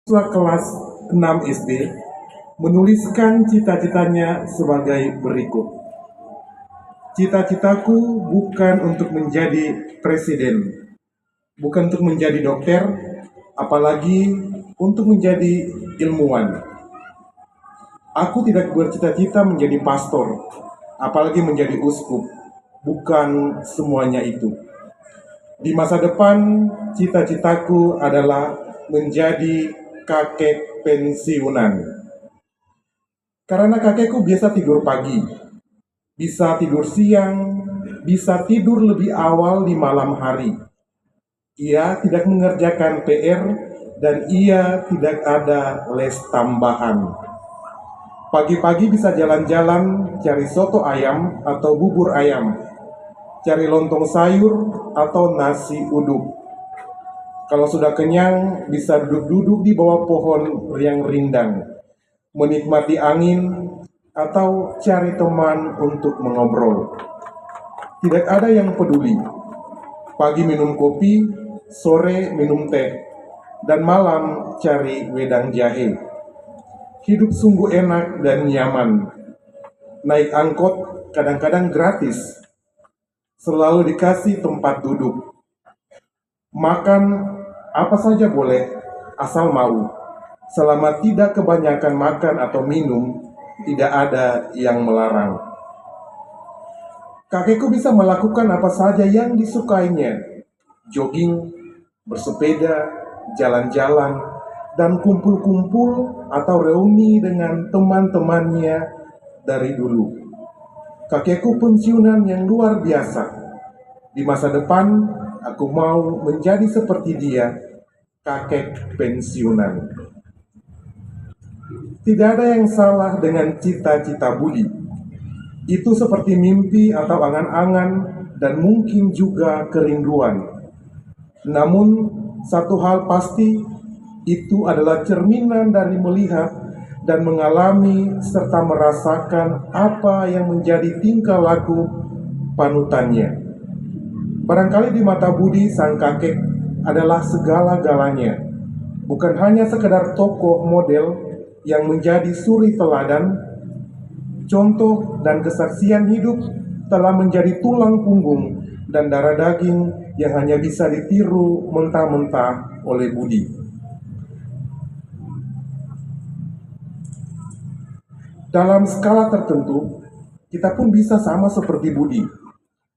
Siswa kelas 6 SD menuliskan cita-citanya sebagai berikut. Cita-citaku bukan untuk menjadi presiden, bukan untuk menjadi dokter, apalagi untuk menjadi ilmuwan. Aku tidak bercita-cita menjadi pastor, apalagi menjadi uskup. Bukan semuanya itu. Di masa depan, cita-citaku adalah menjadi kakek pensiunan. Karena kakekku biasa tidur pagi, bisa tidur siang, bisa tidur lebih awal di malam hari. Ia tidak mengerjakan PR dan ia tidak ada les tambahan. Pagi-pagi bisa jalan-jalan cari soto ayam atau bubur ayam, cari lontong sayur atau nasi uduk. Kalau sudah kenyang, bisa duduk-duduk di bawah pohon yang rindang, menikmati angin, atau cari teman untuk mengobrol. Tidak ada yang peduli. Pagi minum kopi, sore minum teh, dan malam cari wedang jahe. Hidup sungguh enak dan nyaman. Naik angkot kadang-kadang gratis. Selalu dikasih tempat duduk. Makan apa saja boleh, asal mau. Selama tidak kebanyakan makan atau minum, tidak ada yang melarang. Kakekku bisa melakukan apa saja yang disukainya. Jogging, bersepeda, jalan-jalan, dan kumpul-kumpul atau reuni dengan teman-temannya dari dulu. Kakekku pensiunan yang luar biasa. Di masa depan, aku mau menjadi seperti dia, kakek pensiunan. Tidak ada yang salah dengan cita-cita Budi. Itu seperti mimpi atau angan-angan dan mungkin juga kerinduan. Namun, satu hal pasti, itu adalah cerminan dari melihat dan mengalami serta merasakan apa yang menjadi tingkah laku panutannya. Barangkali di mata Budi, sang kakek adalah segala-galanya. Bukan hanya sekedar tokoh model yang menjadi suri teladan, contoh dan kesaksian hidup telah menjadi tulang punggung dan darah daging yang hanya bisa ditiru mentah-mentah oleh Budi. Dalam skala tertentu, kita pun bisa sama seperti Budi,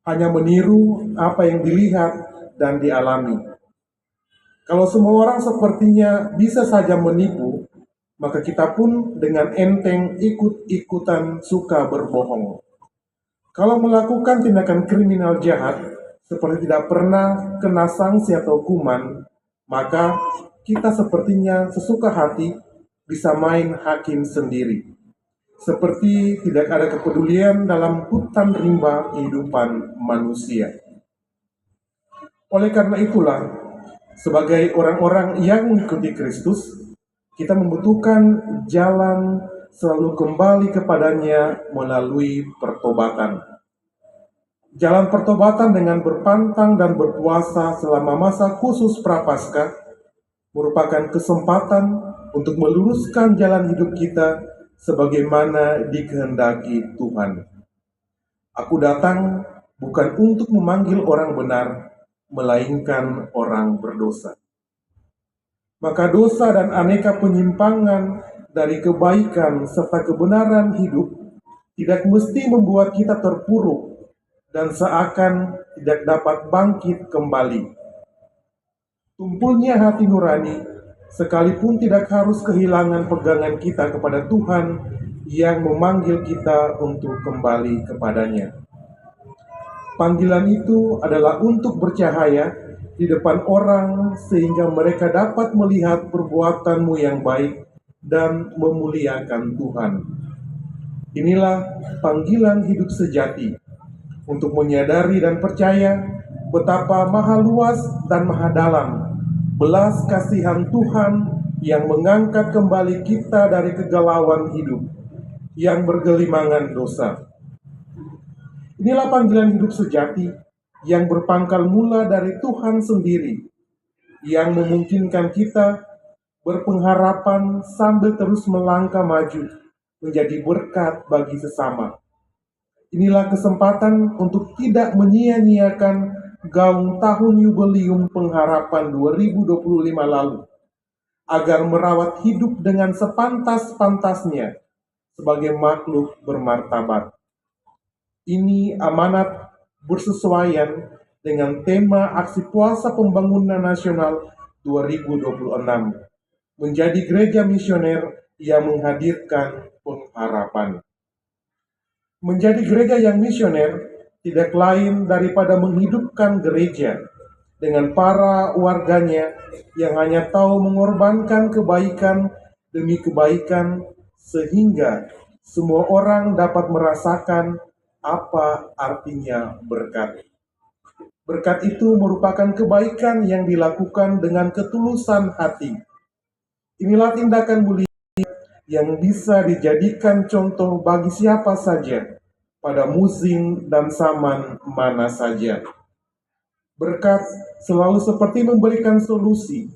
hanya meniru apa yang dilihat dan dialami. Kalau semua orang sepertinya bisa saja menipu, maka kita pun dengan enteng ikut-ikutan suka berbohong. Kalau melakukan tindakan kriminal jahat, seperti tidak pernah kena sanksi atau hukuman, maka kita sepertinya sesuka hati bisa main hakim sendiri. Seperti tidak ada kepedulian dalam hutan rimba kehidupan manusia. Oleh karena itulah, sebagai orang-orang yang mengikuti Kristus, kita membutuhkan jalan selalu kembali kepadanya melalui pertobatan. Jalan pertobatan dengan berpantang dan berpuasa selama masa khusus Prapaskah merupakan kesempatan untuk meluruskan jalan hidup kita sebagaimana dikehendaki Tuhan. Aku datang bukan untuk memanggil orang benar, melainkan orang berdosa. Maka dosa dan aneka penyimpangan dari kebaikan serta kebenaran hidup tidak mesti membuat kita terpuruk dan seakan tidak dapat bangkit kembali. Tumpulnya hati nurani sekalipun tidak harus kehilangan pegangan kita kepada Tuhan yang memanggil kita untuk kembali kepadanya. Panggilan itu adalah untuk bercahaya di depan orang sehingga mereka dapat melihat perbuatanmu yang baik dan memuliakan Tuhan. Inilah panggilan hidup sejati, untuk menyadari dan percaya betapa maha luas dan maha dalam belas kasihan Tuhan yang mengangkat kembali kita dari kegalauan hidup yang bergelimangan dosa. Inilah panggilan hidup sejati yang berpangkal mula dari Tuhan sendiri, yang memungkinkan kita berpengharapan sambil terus melangkah maju, menjadi berkat bagi sesama. Inilah kesempatan untuk tidak menyia-nyiakan gaung tahun Yubelium Pengharapan 2025 lalu, agar merawat hidup dengan sepantas-pantasnya sebagai makhluk bermartabat. Ini amanat bersesuaian dengan tema Aksi Puasa Pembangunan Nasional 2026, menjadi gereja misioner yang menghadirkan pengharapan. Menjadi gereja yang misioner tidak lain daripada menghidupkan gereja dengan para warganya yang hanya tahu mengorbankan kebaikan demi kebaikan, sehingga semua orang dapat merasakan apa artinya berkat. Berkat itu merupakan kebaikan yang dilakukan dengan ketulusan hati. Inilah tindakan mulia yang bisa dijadikan contoh bagi siapa saja, pada musim dan zaman mana saja. Berkat selalu seperti memberikan solusi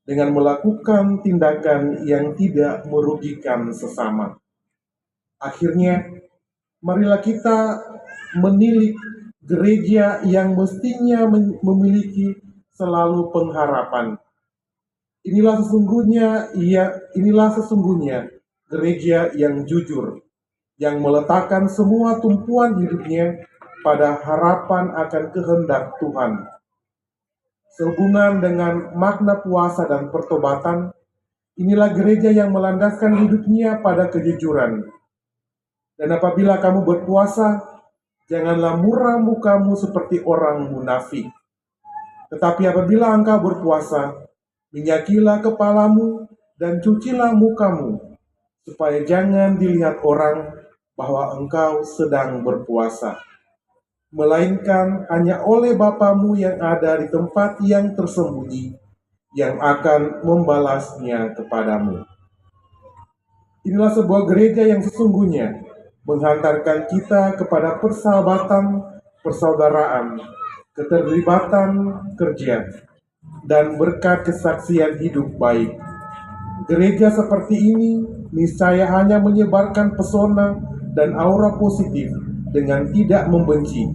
dengan melakukan tindakan yang tidak merugikan sesama. Akhirnya, marilah kita menilik gereja yang mestinya memiliki selalu pengharapan. Inilah sesungguhnya gereja yang jujur, yang meletakkan semua tumpuan hidupnya pada harapan akan kehendak Tuhan. Sehubungan dengan makna puasa dan pertobatan, inilah gereja yang melandaskan hidupnya pada kejujuran. Dan apabila kamu berpuasa, janganlah muram mukamu seperti orang munafik. Tetapi apabila engkau berpuasa, minyakilah kepalamu dan cucilah mukamu, supaya jangan dilihat orang bahwa engkau sedang berpuasa, melainkan hanya oleh Bapamu yang ada di tempat yang tersembunyi, yang akan membalasnya kepadamu. Inilah sebuah gereja yang sesungguhnya menghantarkan kita kepada persahabatan, persaudaraan, keterlibatan kerja, dan berkat kesaksian hidup baik. Gereja seperti ini niscaya hanya menyebarkan pesona dan aura positif dengan tidak membenci,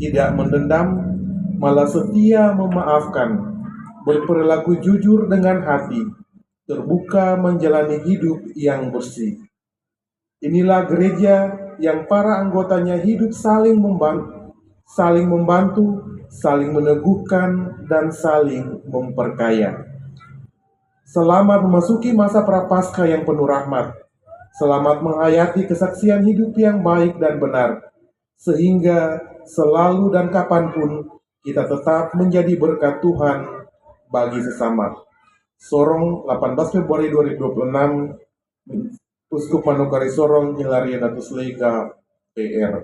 tidak mendendam, malah setia memaafkan, berperilaku jujur dengan hati, terbuka menjalani hidup yang bersih. Inilah gereja yang para anggotanya hidup saling membantu, saling meneguhkan, dan saling memperkaya. Selamat memasuki masa Prapaskah yang penuh rahmat. Selamat menghayati kesaksian hidup yang baik dan benar, sehingga selalu dan kapanpun kita tetap menjadi berkat Tuhan bagi sesama. Sorong 18 Februari 2026, Uskup Manokwari Sorong, Hilaria Datus Lega, PR.